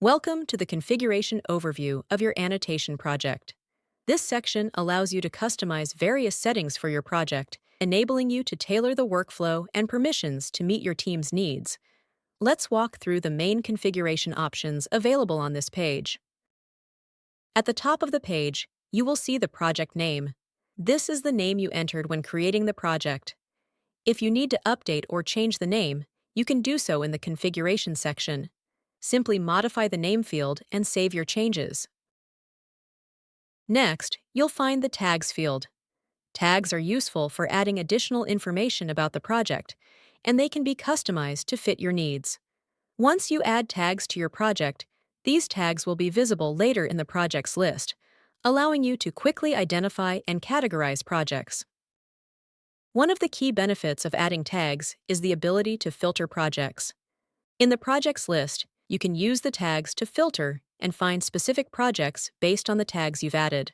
Welcome to the configuration overview of your annotation project. This section allows you to customize various settings for your project, enabling you to tailor the workflow and permissions to meet your team's needs. Let's walk through the main configuration options available on this page. At the top of the page, you will see the project name. This is the name you entered when creating the project. If you need to update or change the name, you can do so in the configuration section. Simply modify the name field and save your changes. Next, you'll find the Tags field. Tags are useful for adding additional information about the project, and they can be customized to fit your needs. Once you add tags to your project, these tags will be visible later in the projects list, allowing you to quickly identify and categorize projects. One of the key benefits of adding tags is the ability to filter projects. In the projects list, you can use the tags to filter and find specific projects based on the tags you've added.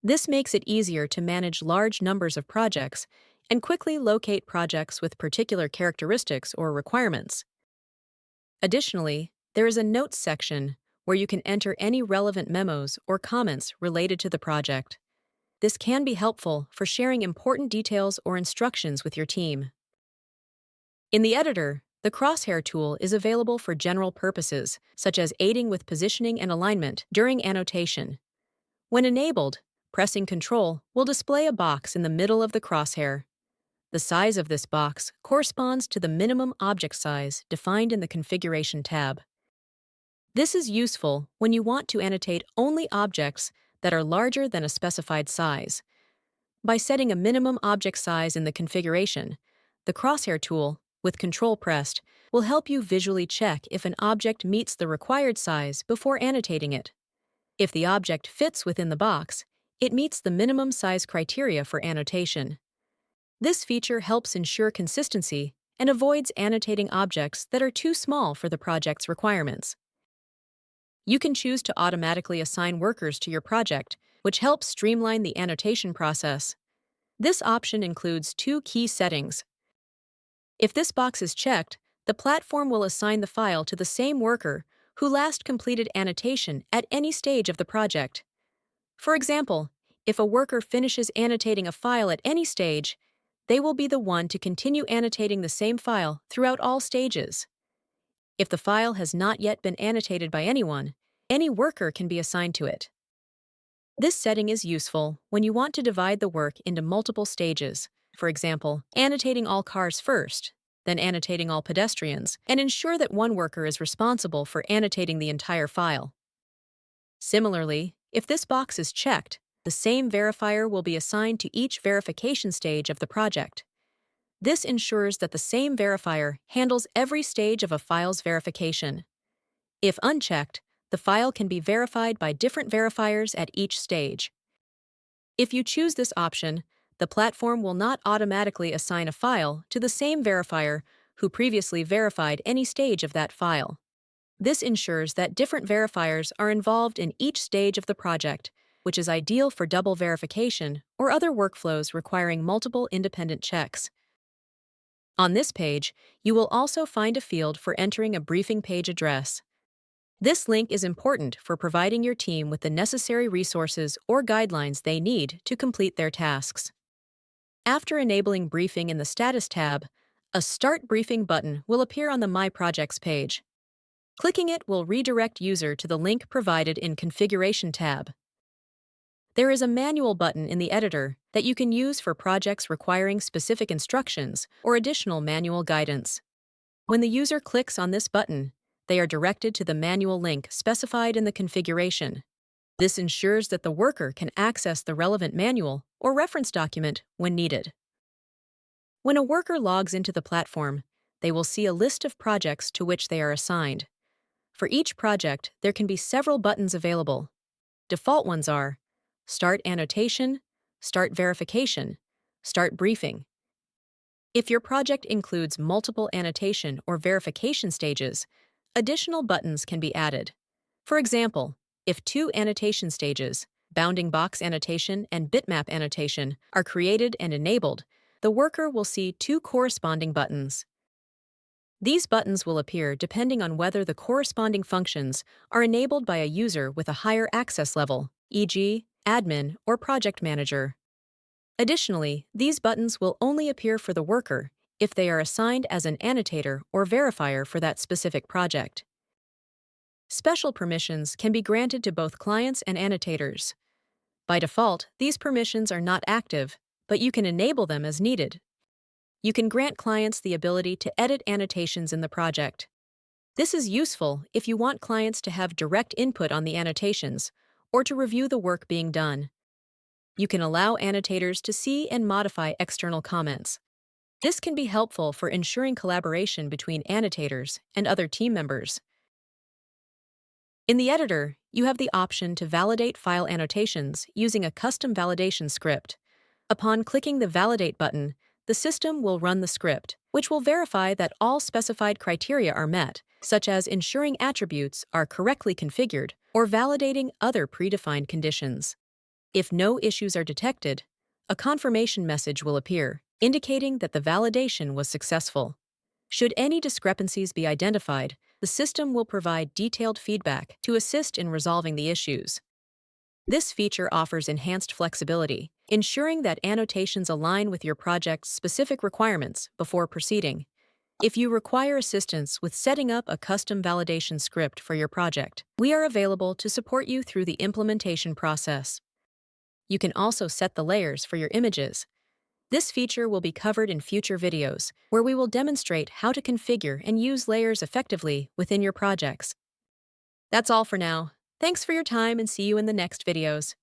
This makes it easier to manage large numbers of projects and quickly locate projects with particular characteristics or requirements. Additionally, there is a Notes section where you can enter any relevant memos or comments related to the project. This can be helpful for sharing important details or instructions with your team. In the editor, the crosshair tool is available for general purposes, such as aiding with positioning and alignment during annotation. When enabled, pressing Ctrl will display a box in the middle of the crosshair. The size of this box corresponds to the minimum object size defined in the Configuration tab. This is useful when you want to annotate only objects that are larger than a specified size. By setting a minimum object size in the configuration, the crosshair tool, with Ctrl pressed, will help you visually check if an object meets the required size before annotating it. If the object fits within the box, it meets the minimum size criteria for annotation. This feature helps ensure consistency and avoids annotating objects that are too small for the project's requirements. You can choose to automatically assign workers to your project, which helps streamline the annotation process. This option includes two key settings. If this box is checked, the platform will assign the file to the same worker who last completed annotation at any stage of the project. For example, if a worker finishes annotating a file at any stage, they will be the one to continue annotating the same file throughout all stages. If the file has not yet been annotated by anyone, any worker can be assigned to it. This setting is useful when you want to divide the work into multiple stages. For example, annotating all cars first, then annotating all pedestrians, and ensure that one worker is responsible for annotating the entire file. Similarly, if this box is checked, the same verifier will be assigned to each verification stage of the project. This ensures that the same verifier handles every stage of a file's verification. If unchecked, the file can be verified by different verifiers at each stage. If you choose this option, the platform will not automatically assign a file to the same verifier who previously verified any stage of that file. This ensures that different verifiers are involved in each stage of the project, which is ideal for double verification or other workflows requiring multiple independent checks. On this page, you will also find a field for entering a briefing page address. This link is important for providing your team with the necessary resources or guidelines they need to complete their tasks. After enabling briefing in the Status tab, a Start Briefing button will appear on the My Projects page. Clicking it will redirect user to the link provided in Configuration tab. There is a Manual button in the editor that you can use for projects requiring specific instructions or additional manual guidance. When the user clicks on this button, they are directed to the manual link specified in the configuration. This ensures that the worker can access the relevant manual or reference document when needed. When a worker logs into the platform, they will see a list of projects to which they are assigned. For each project, there can be several buttons available. Default ones are Start Annotation, Start Verification, Start Briefing. If your project includes multiple annotation or verification stages, additional buttons can be added. For example, if two annotation stages, bounding box annotation and bitmap annotation, are created and enabled, the worker will see two corresponding buttons. These buttons will appear depending on whether the corresponding functions are enabled by a user with a higher access level, e.g., admin or project manager. Additionally, these buttons will only appear for the worker if they are assigned as an annotator or verifier for that specific project. Special permissions can be granted to both clients and annotators. By default, these permissions are not active, but you can enable them as needed. You can grant clients the ability to edit annotations in the project. This is useful if you want clients to have direct input on the annotations or to review the work being done. You can allow annotators to see and modify external comments. This can be helpful for ensuring collaboration between annotators and other team members. In the editor, you have the option to validate file annotations using a custom validation script. Upon clicking the Validate button, the system will run the script, which will verify that all specified criteria are met, such as ensuring attributes are correctly configured or validating other predefined conditions. If no issues are detected, a confirmation message will appear, indicating that the validation was successful. Should any discrepancies be identified, the system will provide detailed feedback to assist in resolving the issues. This feature offers enhanced flexibility, ensuring that annotations align with your project's specific requirements before proceeding. If you require assistance with setting up a custom validation script for your project, we are available to support you through the implementation process. You can also set the layers for your images. This feature will be covered in future videos, where we will demonstrate how to configure and use layers effectively within your projects. That's all for now. Thanks for your time and see you in the next videos.